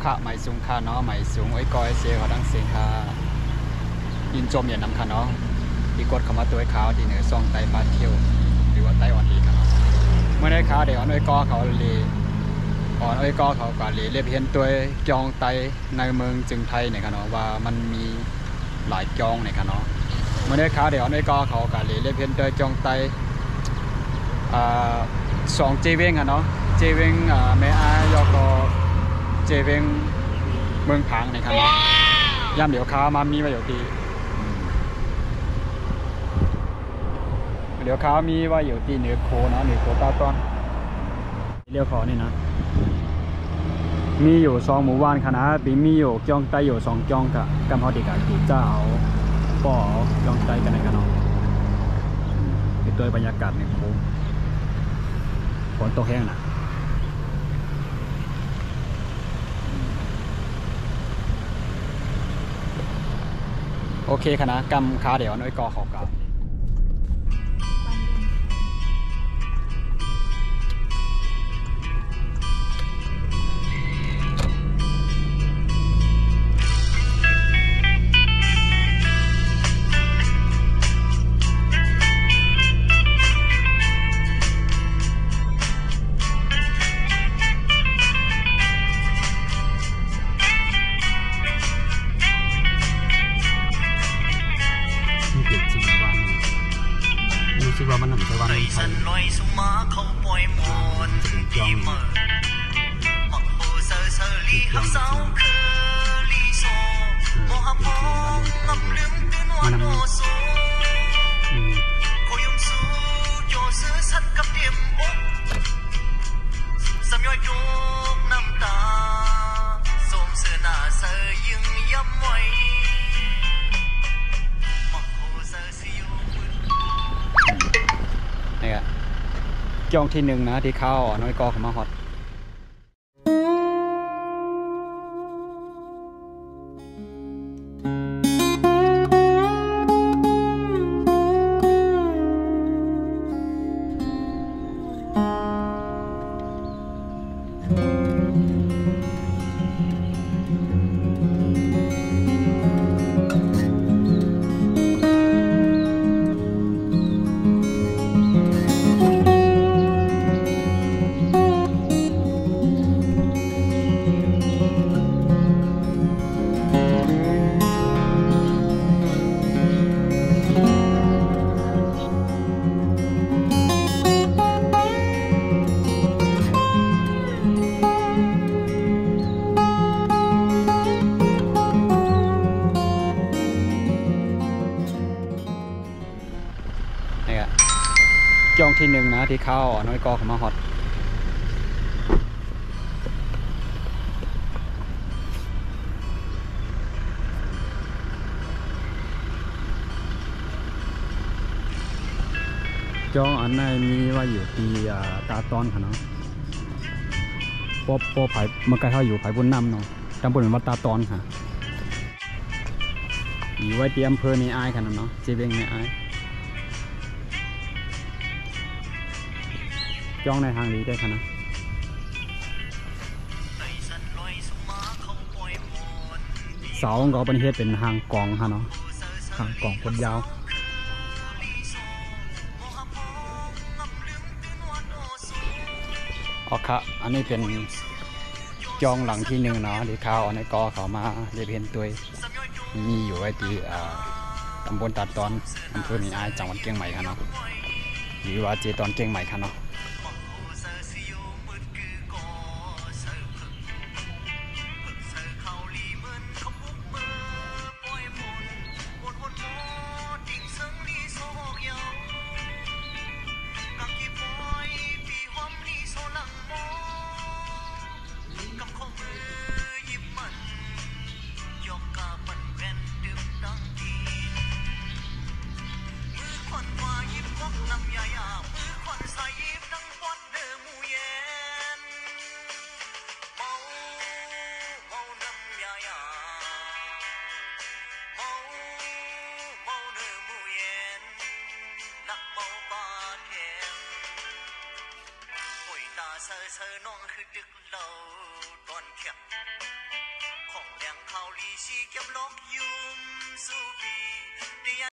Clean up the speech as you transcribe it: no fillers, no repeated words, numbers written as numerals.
ค่ะหมายสูงค่ะเนาะหมายสูงไอ้กอยเสียเขาดังเสียงค่ะยินจมอย่านำค่ะเนาะที่กดเข้ามาตัวไอ้ขาวที่เหนือซองไตปลาเที่ยวหรือว่าไตอ่อนลีค่ะเนาะเมื่อได้ขาวเดี๋ยวอ่อนไอ้กอเขาลีอ่อนไอ้กอเขาก็ลีเรียบเห็นตัวจองไตในเมืองจึงไทยเนี่ยค่ะเนาะว่ามันมีหลายจองเนี่ยค่ะเนาะเมื่อได้ขาวเดี๋ยวอ่อนไอ้กอเขาก็ลีเรียบเห็นตัวจองไตสองเจเวงค่ะเนาะเจเวงแม่อายอกอเจเวงเมืองพังในครับเนาะย่ำเดี๋ยวค้ามามีไว้อยู่ที่เดี๋ยวค้ามีไว้อยู่ที่เหนือโคเนาะเหนือโคตาต้อนเรียวขอนี่นะมีอยู่2 หมู่บ้านคณะปีมีอยู่จ้องไตอยู่2จ้องกะกำพอดีกับจีเจ้าป่อจ้องไตกันในกันเนาะโดยบรรยากาศในโคฝนตกแห้งนะโอเคคณะกำคาเดี๋ยวน้อยกอขอการู้สึกว่ามันหนังใช้วันไทยจองมันนำจองที่1นะที่เข้าน้อยกอเข้ามาฮอตจองที่1นะที่เข้าน้อยกอเข้ามาฮอตจองอันไหนมีว่าอยู่ที่ตาตอนค่ะเนาะปอไผ่เมื่อกี้เขาอยู่ไผ่บนน้ำเนาะตำบลวัดตาตอนค่ะอยู่ไว้ที่อำเภอในอายค่ะเนาะเจเวงในอายจองในทางนี้ได้ค่ะนะเสาก็เป็นเฮ็ดเป็นหางกองค่ะเนาะหางกองคนยาวอ๋อค่ะอันนี้เป็นจองหลังที่1เนาะที่ข้าวในกอเขามาเรียบเห็นตัวมีอยู่ไว้ที่ตำบลตาตอนอำเภอมีอายจังหวัดเชียงใหม่ค่ะเนาะหรือว่าเจตอนเชียงใหม่ค่ะเนาะ车弄去的路断桥，狂凉口里是夹落又苏比。